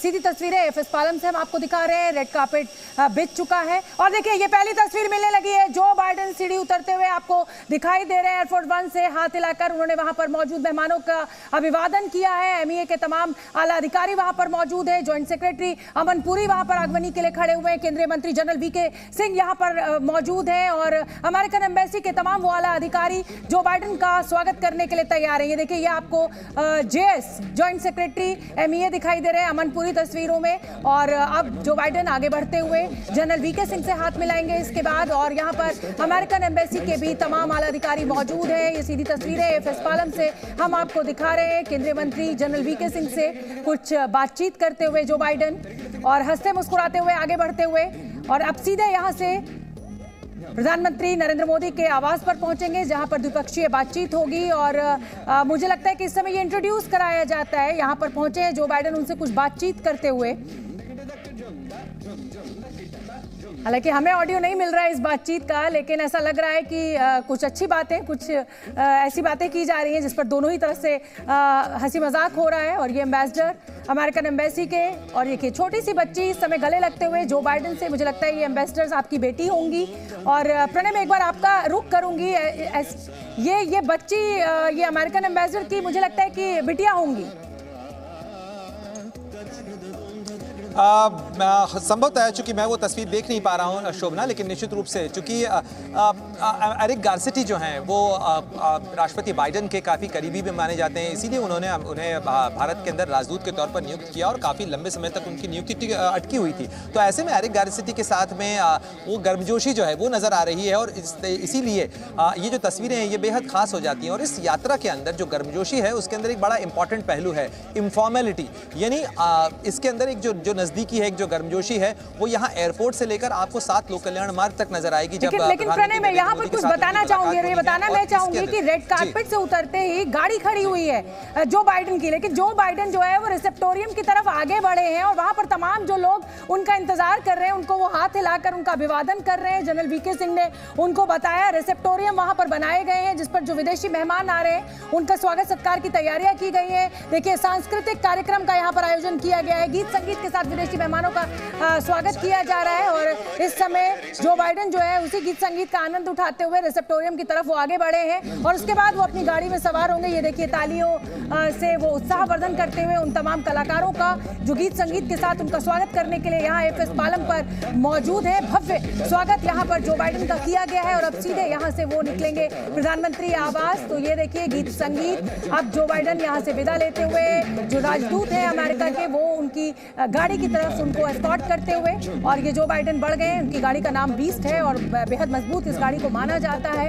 सीधी तस्वीरें एफएस पालम से हम आपको दिखा रहे हैं। रेड कार्पेट बिछ चुका है और देखिए ये पहली तस्वीर मिलने लगी है। जो बाइडेन सीढ़ी उतरते हुए आपको दिखाई दे रहे हैं। एयरफोर्स वन से हाथ हिलाकर उन्होंने वहां पर मौजूद मेहमानों का अभिवादन किया है। एमईए के तमाम आला अधिकारी वहां पर मौजूद है। ज्वाइंट सेक्रेटरी अमन पुरी वहां पर आगमनी के लिए खड़े हुए हैं। केंद्रीय मंत्री जनरल वीके सिंह यहां पर मौजूद हैं और अमेरिकन एम्बेसी के तमाम वो आला अधिकारी जो बाइडेन का स्वागत करने के लिए तैयार है। ये देखिए ये आपको जेएस ज्वाइंट सेक्रेटरी एमईए दिखाई दे रहे हैं अमन पुरी तस्वीरों में। और अब जो बाइडेन आगे बढ़ते हुए जनरल वीके सिंह से हाथ मिलाएंगे इसके बाद। और यहाँ पर अमेरिकन एम्बेसी के भी तमाम आला अधिकारी मौजूद हैं। ये सीधी तस्वीरें एफएस पालम से हम आपको दिखा रहे हैं। केंद्रीय मंत्री जनरल वीके सिंह से कुछ बातचीत करते हुए जो बाइडेन और हंसते मुस्कुराते हुए आगे बढ़ते हुए। और अब सीधे यहाँ से प्रधानमंत्री नरेंद्र मोदी के आवास पर पहुंचेंगे जहां पर द्विपक्षीय बातचीत होगी। और मुझे लगता है कि इस समय ये इंट्रोड्यूस कराया जाता है। यहां पर पहुंचे हैं जो बाइडेन, उनसे कुछ बातचीत करते हुए। हालांकि हमें ऑडियो नहीं मिल रहा है इस बातचीत का, लेकिन ऐसा लग रहा है कि कुछ अच्छी बातें, कुछ ऐसी बातें की जा रही हैं जिस पर दोनों ही तरफ से हंसी मजाक हो रहा है। और ये एम्बेसडर अमेरिकन एम्बेसी के और ये छोटी सी बच्ची इस समय गले लगते हुए जो बाइडेन से, मुझे लगता है ये एम्बेसडर्स आपकी बेटी होंगी। और प्रणय में एक बार आपका रुख करूंगी। ये बच्ची ये अमेरिकन एम्बेसडर की मुझे लगता है कि बिटिया होंगी। संभवतः चूंकि मैं वो तस्वीर देख नहीं पा रहा हूँ शोभना, लेकिन निश्चित रूप से चूंकि एरिक गारसेटी जो हैं वो राष्ट्रपति बाइडेन के काफ़ी करीबी भी माने जाते हैं, इसीलिए उन्हें भारत के अंदर राजदूत के तौर पर नियुक्त किया और काफ़ी लंबे समय तक उनकी नियुक्ति अटकी हुई थी। तो ऐसे में एरिक गारसेटी के साथ में वो गर्मजोशी जो है वो नज़र आ रही है और इसीलिए ये जो तस्वीरें हैं ये बेहद खास हो जाती हैं। और इस यात्रा के अंदर जो गर्मजोशी है उसके अंदर एक बड़ा इंपॉर्टेंट पहलू है, इनफॉर्मेलिटी। यानी इसके अंदर एक जो नजदीकी है, एक जो गर्मजोशी है वो यहाँ एयरपोर्ट से लेकर आपको 7 लोक कल्याण मार्ग तक नजर आएगी। लेकिन प्रणय मैं यहाँ पर कुछ बताना चाहूंगी, ये बताना मैं चाहूंगी कि रेड कार्पेट से उतरते ही गाड़ी खड़ी हुई है जो बाइडेन की, लेकिन जो बाइडेन जो है वो रिसेप्टोरियम की तरफ आगे बढ़े हैं और वहां पर तमाम जो लोग उनका इंतजार कर रहे हैं उनको वो हाथ हिलाकर उनका अभिवादन कर रहे हैं। जनरल वीके सिंह ने उनको बताया रिसेप्टोरियम वहां पर बनाए गए हैं जिस पर जो विदेशी मेहमान आ रहे हैं उनका स्वागत सत्कार की तैयारियां की गई है। देखिए सांस्कृतिक कार्यक्रम का यहाँ पर आयोजन किया गया है, गीत संगीत के साथ विदेशी मेहमानों का स्वागत किया जा रहा है। और इस समय जो बाइडेन जो है उसी गीत संगीत का आनंद उठाते हुए रिसेप्टोरियम की तरफ वो आगे बढ़े हैं और उसके बाद वो अपनी गाड़ी में सवार होंगे। ये देखिए तालियों से वो उत्साहवर्धन करते हुए उन तमाम कलाकारों का जो गीत संगीत के साथ उनका स्वागत करने के लिए यहाँ एफएस पालम पर मौजूद है। भव्य स्वागत यहाँ पर जो बाइडेन का किया गया है और अब सीधे यहाँ से वो निकलेंगे प्रधानमंत्री आवास। तो ये देखिए गीत संगीत, अब जो बाइडेन यहाँ से विदा लेते हुए जो राजदूत है अमेरिका के वो उनकी गाड़ी की तरफ उनको एस्कॉर्ट करते हुए। और ये जो बाइडेन बढ़ गए, उनकी गाड़ी का नाम बीस्ट है और बेहद मजबूत इस गाड़ी को माना जाता है।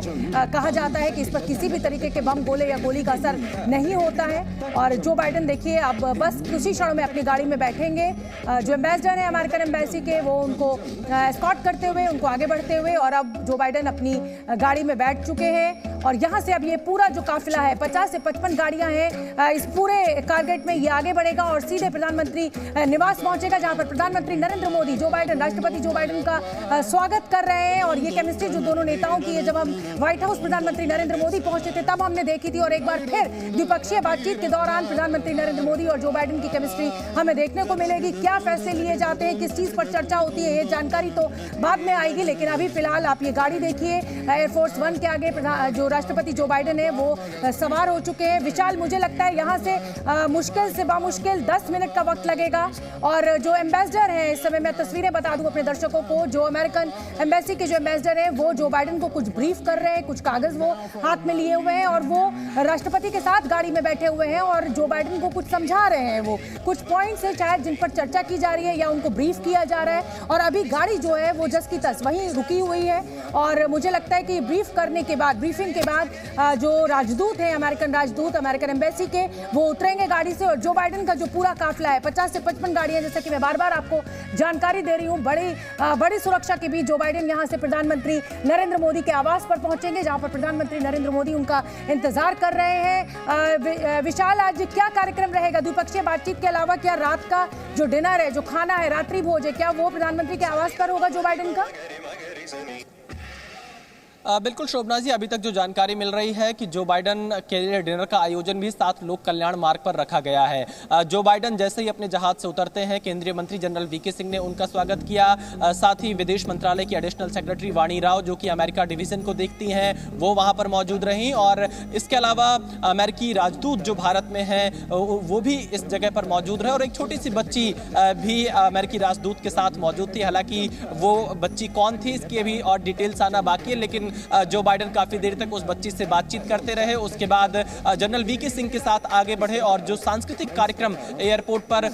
कहा जाता है कि इस पर किसी भी तरीके के बम, गोले या गोली का असर नहीं होता है। और जो बाइडेन देखिए अब बस कुछ ही क्षणों में अपनी गाड़ी में बैठेंगे। जो एम्बेसडर है अमेरिकन एम्बेसी के वो उनको एस्कॉर्ट करते हुए उनको आगे बढ़ते हुए। और अब जो बाइडेन अपनी गाड़ी में बैठ चुके हैं और यहाँ से अब ये पूरा जो काफिला है 50 से 55 गाड़ियां हैं, इस पूरे कारगेट में ये आगे बढ़ेगा और सीधे प्रधानमंत्री निवास पहुंचेगा जहां पर प्रधानमंत्री नरेंद्र मोदी जो बाइडेन, राष्ट्रपति जो बाइडेन का स्वागत कर रहे हैं। और ये केमिस्ट्री जो दोनों नेताओं की है, जब हम व्हाइट हाउस प्रधानमंत्री नरेंद्र मोदी पहुंचे थे तब हमने देखी थी और एक बार फिर द्विपक्षीय बातचीत के दौरान प्रधानमंत्री नरेंद्र मोदी और जो बाइडेन की केमिस्ट्री हमें देखने को मिलेगी। क्या फैसले लिए जाते हैं, किस चीज पर चर्चा होती है, ये जानकारी तो बाद में आएगी। लेकिन अभी फिलहाल आप ये गाड़ी देखिए, एयरफोर्स वन के आगे जो राष्ट्रपति जो बाइडेन है वो सवार हो चुके हैं। विशाल, मुझे लगता है यहाँ से मुश्किल से बामुश्किल 10 मिनट का वक्त लगेगा। और जो एम्बेसडर है इस समय, मैं तस्वीरें बता दूं अपने दर्शकों को, जो अमेरिकन एम्बेसी के जो एम्बेसडर हैं वो जो बाइडेन को कुछ ब्रीफ कर रहे हैं, कुछ कागज वो हाथ में लिए हुए हैं और वो राष्ट्रपति के साथ गाड़ी में बैठे हुए हैं और जो बाइडेन को कुछ समझा रहे हैं। वो कुछ पॉइंट्स है शायद जिन पर चर्चा की जा रही है या उनको ब्रीफ किया जा रहा है। और अभी गाड़ी जो है वो जस की तस वहीं रुकी हुई है और मुझे लगता है कि ब्रीफ करने के बाद, ब्रीफिंग के बाद जो राजदूत हैं अमेरिकन राजदूत अमेरिकन एम्बेसी के, वो उतरेंगे गाड़ी से। और जो बाइडेन का जो पूरा काफिला है 50 से 55 गाड़ियां, जैसा कि मैं बार बार आपको जानकारी दे रही हूँ, बड़ी सुरक्षा के बीच जो बाइडेन यहाँ से प्रधानमंत्री नरेंद्र मोदी के आवास पर पहुंचेंगे जहां पर प्रधानमंत्री नरेंद्र मोदी उनका इंतजार कर रहे हैं। विशाल, आज क्या कार्यक्रम रहेगा द्विपक्षीय बातचीत के अलावा? क्या रात का जो डिनर है, जो खाना है, रात्रि भोज है, क्या वो प्रधानमंत्री के आवास पर होगा जो बाइडेन का? बिल्कुल शोभना जी, अभी तक जो जानकारी मिल रही है कि जो बाइडन के लिए डिनर का आयोजन भी 7 लोक कल्याण मार्ग पर रखा गया है। जो बाइडन जैसे ही अपने जहाज से उतरते हैं, केंद्रीय मंत्री जनरल वीके सिंह ने उनका स्वागत किया। साथ ही विदेश मंत्रालय की एडिशनल सेक्रेटरी वाणी राव, जो कि अमेरिका डिवीजन को देखती हैं, वो वहां पर मौजूद रहीं। और इसके अलावा अमेरिकी राजदूत जो भारत में है वो भी इस जगह पर मौजूद रहे, और एक छोटी सी बच्ची भी अमेरिकी राजदूत के साथ मौजूद थी। हालांकि वो बच्ची कौन थी इसकी अभी और डिटेल्स आना बाकी है, लेकिन जो बाइडन काफी देर तक उस बच्ची से बातचीत करते रहे। उसके बाद जनरल वीके सिंह के साथ आगे बढ़े और जो सांस्कृतिक कार्यक्रम एयरपोर्ट पर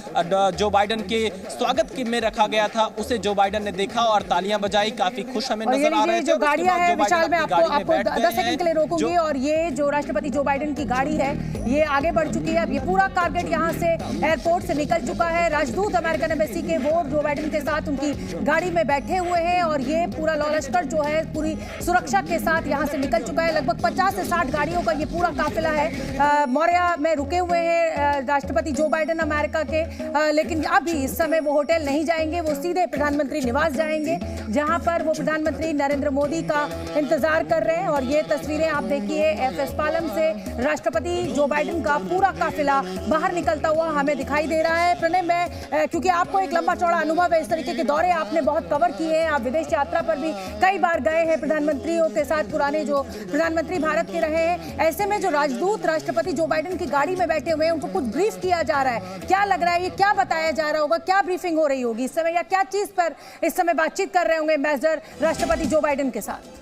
जो बाइडन के स्वागत में रखा गया था उसे जो बाइडन ने देखा और तालियां बजाई। काफी खुश हमें नजर आ रहे थे। जो गाड़ियां हैं विशाल, मैं आपको 10 सेकंड के लिए रोकूंगी। और ये जो राष्ट्रपति जो बाइडन की गाड़ी है ये आगे बढ़ चुकी है। अब ये पूरा टारगेट यहाँ से एयरपोर्ट से निकल चुका है। राजदूत अमेरिकन एम्बेसी के वो जो बाइडन के साथ उनकी गाड़ी में बैठे हुए हैं और ये पूरा लॉ लश्कर जो है पूरी सुरक्षा के साथ यहाँ से निकल चुका है। लगभग 50 से 60 गाड़ियों का ये पूरा काफिला है। मौर्या में रुके हुए हैं राष्ट्रपति जो बाइडन अमेरिका के, लेकिन अभी इस समय वो होटल नहीं जाएंगे, वो सीधे प्रधानमंत्री निवास जाएंगे, जहां पर वो प्रधानमंत्री नरेंद्र मोदी का इंतजार कर रहे हैं। और ये तस्वीरें आप देखिए एफएस पालम से राष्ट्रपति जो बाइडन का पूरा काफिला बाहर निकलता हुआ हमें दिखाई दे रहा है। प्रणय, मैं क्योंकि आपको एक लंबा चौड़ा अनुभव है, इस तरीके के दौरे आपने बहुत कवर किए हैं, आप विदेश यात्रा पर भी कई बार गए हैं प्रधानमंत्रियों के साथ, पुराने जो प्रधानमंत्री भारत के रहे हैं। ऐसे में जो राजदूत राष्ट्रपति जो बाइडन की गाड़ी में बैठे हुए हैं उनको कुछ ब्रीफ किया जा रहा है, क्या लग रहा है ये क्या बताया जा रहा होगा, क्या ब्रीफिंग हो रही होगी इस समय, या क्या चीज पर इस समय बातचीत कर रहे होंगे एम्बेसडर राष्ट्रपति जो बाइडन के साथ?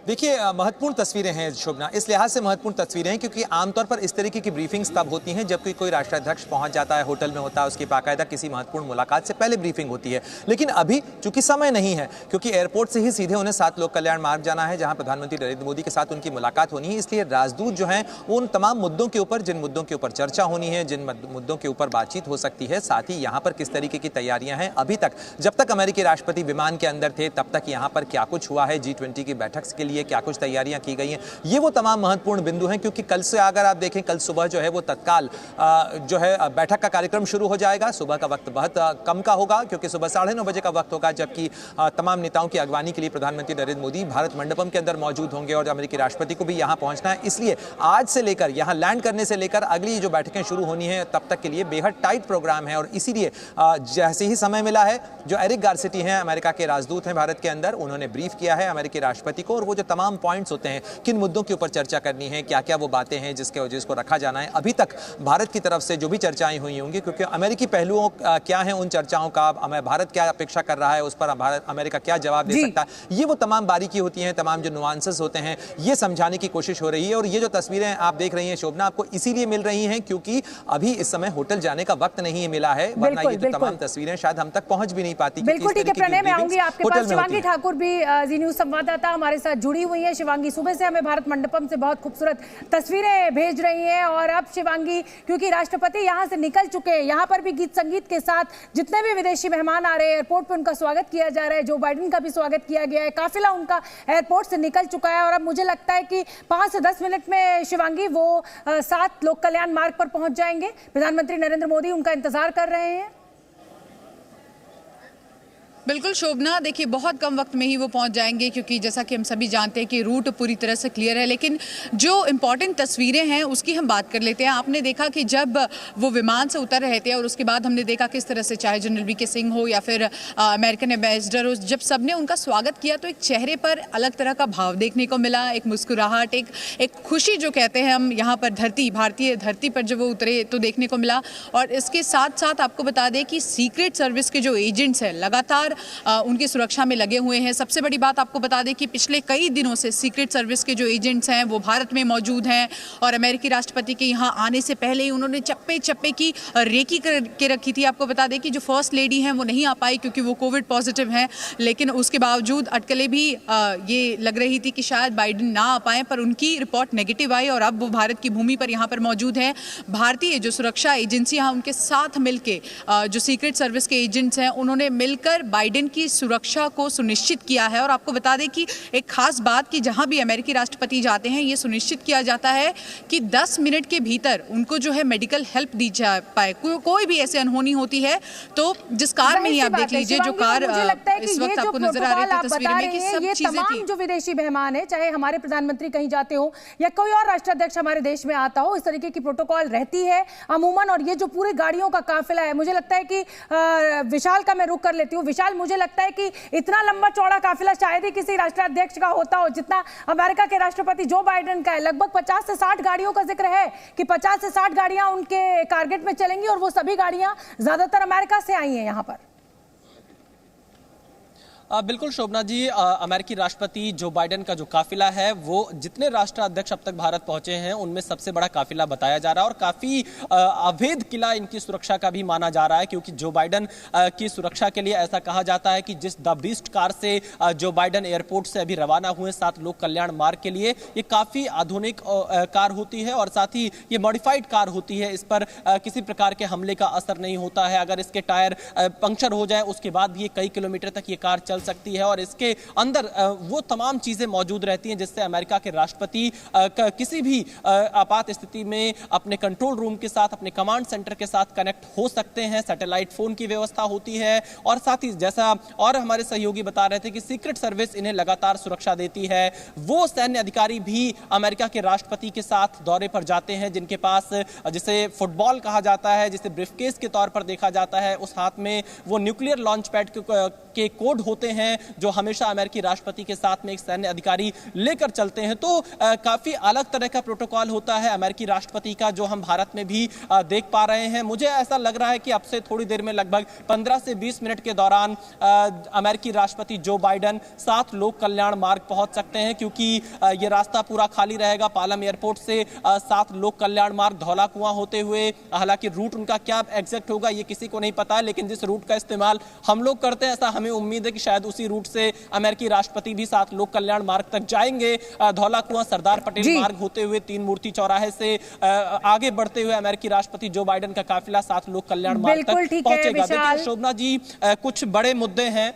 देखिए, महत्वपूर्ण तस्वीरें हैं शोभना, इस लिहाज से महत्वपूर्ण तस्वीरें हैं क्योंकि आमतौर पर इस तरीके की ब्रीफिंग्स तब होती हैं जब कोई राष्ट्राध्यक्ष पहुंच जाता है, होटल में होता है, उसकी बाकायदा किसी महत्वपूर्ण मुलाकात से पहले ब्रीफिंग होती है। लेकिन अभी चूंकि समय नहीं है, क्योंकि एयरपोर्ट से ही सीधे उन्हें 7 लोक कल्याण मार्ग जाना है जहां प्रधानमंत्री नरेंद्र मोदी के साथ उनकी मुलाकात होनी है, इसलिए राजदूत जो हैं वो उन तमाम मुद्दों के ऊपर, जिन मुद्दों के ऊपर चर्चा होनी है, जिन मुद्दों के ऊपर बातचीत हो सकती है, साथ ही यहाँ पर किस तरीके की तैयारियां हैं अभी तक, जब तक अमेरिकी राष्ट्रपति विमान के अंदर थे तब तक यहाँ पर क्या कुछ हुआ है, G20 की बैठक के लिए क्या कुछ तैयारियां की गई हैं, ये वो तमाम महत्वपूर्ण बिंदु हैं। क्योंकि कल से अगर आप देखें, कल सुबह जो है वो तत्काल जो है बैठक का कार्यक्रम शुरू हो जाएगा। सुबह का वक्त बहुत कम का होगा क्योंकि सुबह 9:30 बजे का वक्त होगा, जबकि तमाम नेताओं की अगवानी के लिए प्रधानमंत्री नरेंद्र मोदी भारत मंडपम के अंदर मौजूद होंगे और अमेरिकी राष्ट्रपति को भी यहां पहुंचना है। इसलिए आज से लेकर, यहां लैंड करने से लेकर अगली जो बैठकें शुरू होनी है तब तक के लिए बेहद टाइट प्रोग्राम है। और इसीलिए जैसे ही समय मिला है, जो एरिक गारसेटी हैं, अमेरिका के राजदूत हैं भारत के अंदर, उन्होंने ब्रीफ किया है अमेरिकी राष्ट्रपति को, और वो जो तमाम पॉइंट्स होते हैं, किन मुद्दों के ऊपर चर्चा करनी है, क्या क्या वो बातें हैं जिसको रखा जाना है, अभी तक भारत की तरफ से जो भी चर्चाएं हुई होंगी, क्योंकि अमेरिकी पहलुओं क्या है उन चर्चाओं का, भारत क्या अपेक्षा कर रहा है, उस पर अमेरिका क्या जवाब दे सकता है, ये वो तमाम बारीकी होती हैं, तमाम जो नुआंसेस होते हैं, ये समझाने की कोशिश हो रही है। और ये जो तस्वीरें आप देख रही हैं शोभना, आपको इसीलिए मिल रही हैं क्योंकि अभी इस समय होटल जाने का वक्त नहीं मिला है, वरना ये जो तमाम तस्वीरें शायद हम तक पहुंच भी नहीं पाती। बिल्कुल ठीक है प्रणय, मैं आऊंगी आपके पास। शिवांगी ठाकुर भी जी न्यूज संवाददाता हमारे साथ जुड़ी हुई है। शिवांगी, सुबह से हमें भारत मंडपम से बहुत खूबसूरत तस्वीरें भेज रही हैं, और अब शिवांगी, क्योंकि राष्ट्रपति यहां से निकल चुके हैं, यहां पर भी गीत संगीत के साथ जितने भी विदेशी मेहमान आ रहे हैं, एयरपोर्ट पे उनका स्वागत किया जा रहा है, जो बाइडन का भी स्वागत किया गया है, काफिला उनका एयरपोर्ट से निकल चुका है। और अब मुझे लगता है कि 5 से 10 मिनट में शिवांगी वो 7 लोक कल्याण मार्ग पर पहुंच जाएंगे। प्रधानमंत्री नरेंद्र मोदी उनका इंतजार कर रहे हैं। बिल्कुल शोभना, देखिए बहुत कम वक्त में ही वो पहुंच जाएंगे, क्योंकि जैसा कि हम सभी जानते हैं कि रूट पूरी तरह से क्लियर है। लेकिन जो इम्पॉर्टेंट तस्वीरें हैं उसकी हम बात कर लेते हैं। आपने देखा कि जब वो विमान से उतर रहे थे और उसके बाद हमने देखा किस तरह से, चाहे जनरल वीके सिंह हो या फिर अमेरिकन एम्बेसडर हो, जब सबने उनका स्वागत किया तो एक चेहरे पर अलग तरह का भाव देखने को मिला, एक मुस्कुराहट, एक खुशी जो कहते हैं हम यहाँ पर भारतीय धरती पर जब वो उतरे तो देखने को मिला। और इसके साथ साथ आपको बता दें कि सीक्रेट सर्विस के जो एजेंट्स हैं लगातार उनकी सुरक्षा में लगे हुए हैं। सबसे बड़ी बात आपको बता दें कि पिछले कई दिनों से सीक्रेट सर्विस के जो एजेंट्स हैं वो भारत में मौजूद हैं, और अमेरिकी राष्ट्रपति के यहाँ आने से पहले ही उन्होंने चप्पे चप्पे की रेकी करके रखी थी। आपको बता दें कि जो फर्स्ट लेडी हैं वो नहीं आ पाई क्योंकि वो कोविड पॉजिटिव हैं, लेकिन उसके बावजूद अटकलें भी ये लग रही थी कि शायद बाइडन ना आ पाएँ, पर उनकी रिपोर्ट नेगेटिव आई और अब वो भारत की भूमि पर यहाँ पर मौजूद है। भारतीय जो सुरक्षा एजेंसियाँ उनके साथ मिलकर जो सीक्रेट सर्विस के एजेंट्स हैं उन्होंने मिलकर बाइडेन की सुरक्षा को सुनिश्चित किया है। और आपको बता दें कि एक खास बात कि जहां भी अमेरिकी राष्ट्रपति जाते हैं ये सुनिश्चित किया जाता है कि 10 मिनट के भीतर उनको जो है मेडिकल हेल्प दी जा पाए। कोई भी ऐसी अनहोनी होती है तो जिस कार में ही आप देख लीजिए जो कार इस वक्त आपको नजर आ रही थी तस्वीर में कि सब चीजें तमाम जो विदेशी मेहमान है, चाहे हमारे प्रधानमंत्री कहीं जाते हो या कोई और राष्ट्राध्यक्ष हमारे देश में आता हो, इस तरीके की प्रोटोकॉल रहती है अमूमन। और ये जो पूरी गाड़ियों का काफिला है, मुझे लगता है कि विशाल का मैं रुख कर लेती हूँ। विशाल, मुझे लगता है कि इतना लंबा चौड़ा काफिला शायद ही किसी राष्ट्राध्यक्ष का होता हो जितना अमेरिका के राष्ट्रपति जो बाइडेन का है। लगभग 50 से 60 गाड़ियों का जिक्र है कि 50 से 60 गाड़ियां उनके टारगेट में चलेंगी और वो सभी गाड़ियां ज्यादातर अमेरिका से आई हैं यहां पर। बिल्कुल शोभना जी, अमेरिकी राष्ट्रपति जो बाइडेन का जो काफिला है वो जितने राष्ट्राध्यक्ष अब तक भारत पहुंचे हैं उनमें सबसे बड़ा काफिला बताया जा रहा है। और काफी अवैध किला इनकी सुरक्षा का भी माना जा रहा है, क्योंकि जो बाइडेन की सुरक्षा के लिए ऐसा कहा जाता है कि जिस द बीस्ट कार से जो बाइडेन एयरपोर्ट से अभी रवाना हुए 7 लोक कल्याण मार्ग के लिए, ये काफी आधुनिक कार होती है और साथ ही ये मॉडिफाइड कार होती है। इस पर किसी प्रकार के हमले का असर नहीं होता है। अगर इसके टायर पंक्चर हो जाए उसके बाद भी ये कई किलोमीटर तक ये कार चल सकती है और इसके अंदर वो तमाम चीजें मौजूद रहती हैं जिससे अमेरिका के राष्ट्रपति किसी भी आपात स्थिति में अपने कंट्रोल रूम के साथ, अपने कमांड सेंटर के साथ कनेक्ट हो सकते हैं। सैटेलाइट फोन की व्यवस्था होती है और साथ ही जैसा और हमारे सहयोगी बता रहे थे कि सीक्रेट सर्विस इन्हें लगातार सुरक्षा देती है। वो सैन्य अधिकारी भी अमेरिका के राष्ट्रपति के साथ दौरे पर जाते हैं जिनके पास, जिसे फुटबॉल कहा जाता है, जिसे ब्रीफकेस के तौर पर देखा जाता है, उस हाथ में वो न्यूक्लियर लॉन्च पैड के कोड होते हैं जो हमेशा अमेरिकी राष्ट्रपति के साथ में एक सैन्य अधिकारी लेकर चलते हैं। तो काफी अलग तरह का प्रोटोकॉल होता है अमेरिकी राष्ट्रपति का जो हम भारत में भी देख पा रहे हैं। मुझे ऐसा लग रहा है कि अब से थोड़ी देर में लगभग 15 से 20 मिनट के दौरान अमेरिकी राष्ट्रपति जो बाइडेन 7 लोक कल्याण मार्ग पहुंच सकते हैं, क्योंकि यह रास्ता पूरा खाली रहेगा। पालम एयरपोर्ट से 7 लोक कल्याण मार्ग धौला कुआं होते हुए, हालांकि रूट उनका क्या एग्जैक्ट होगा ये किसी को नहीं पता है, लेकिन जिस रूट का इस्तेमाल हम लोग करते हैं ऐसा हमें उम्मीद है कि शायद उसी रूट से अमेरिकी राष्ट्रपति भी 7 लोक कल्याण मार्ग तक जाएंगे। धौला कुआं सरदार पटेल मार्ग होते हुए 3 मूर्ति चौराहे से आगे बढ़ते हुए अमेरिकी राष्ट्रपति जो बाइडेन का काफिला 7 लोक कल्याण मार्ग तक पहुंचेगा। देखिए शोभना जी, कुछ बड़े मुद्दे हैं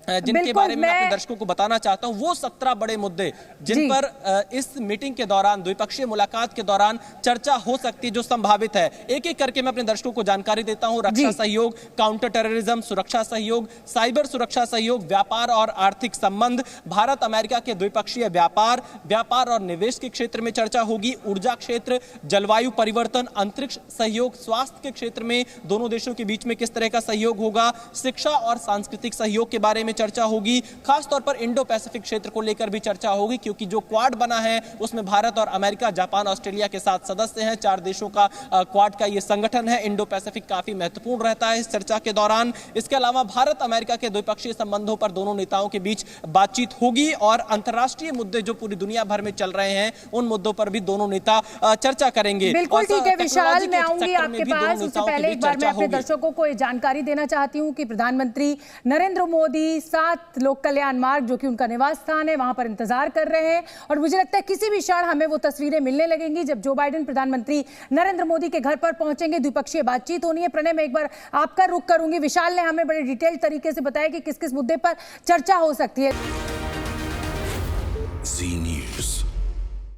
जिनके बारे में अपने दर्शकों को बताना चाहता हूं। वो 17 बड़े मुद्दे जिन पर इस मीटिंग के दौरान, द्विपक्षीय मुलाकात के दौरान चर्चा हो सकती है, जो संभावित है। एक एक करके मैं अपने दर्शकों को जानकारी देता हूं। रक्षा सहयोग, काउंटर टेररिज्म, सुरक्षा सहयोग, साइबर सुरक्षा सहयोग, व्यापार और आर्थिक संबंध, भारत अमेरिका के द्विपक्षीय व्यापार, व्यापार और निवेश के क्षेत्र में चर्चा होगी, ऊर्जा क्षेत्र, जलवायु परिवर्तन, अंतरिक्ष सहयोग, स्वास्थ्य के क्षेत्र में दोनों देशों के बीच में किस तरह का सहयोग होगा, शिक्षा और सांस्कृतिक सहयोग के बारे में चर्चा होगी। खास तौर पर इंडो पैसिफिक क्षेत्र को लेकर भी चर्चा होगी, क्योंकि जो क्वाड बना है उसमें भारत और अमेरिका, जापान, ऑस्ट्रेलिया के साथ सदस्य हैं। 4 देशों का क्वाड का ये संगठन है। इंडो पैसिफिक काफी महत्वपूर्ण रहता है इस चर्चा के दौरान। इसके अलावा भारत अमेरिका के द्विपक्षीय संबंधों पर दोनों नेताओं के बीच बातचीत होगी और अंतर्राष्ट्रीय मुद्दे जो पूरी दुनिया भर में चल रहे हैं उन मुद्दों पर भी दोनों नेता चर्चा करेंगे। बिल्कुल ठीक है विशाल, मैं आऊंगी आपके पास। उससे पहले एक बार मैं अपने दर्शकों को ये जानकारी देना चाहती हूँ कि प्रधानमंत्री नरेंद्र मोदी 7 लोक कल्याण मार्ग, जो कि उनका निवास स्थान है, वहां पर इंतजार कर रहे हैं। और मुझे लगता है किसी भी क्षण हमें वो तस्वीरें मिलने लगेंगी जब जो बाइडेन प्रधानमंत्री नरेंद्र मोदी के घर पर पहुंचेंगे। द्विपक्षीय बातचीत होनी है। प्रणय, मैं एक बार आपका रुख करूंगी। विशाल ने हमें बड़े डिटेल तरीके से बताया कि किस किस मुद्दे पर चर्चा हो सकती है। जी न्यूज़।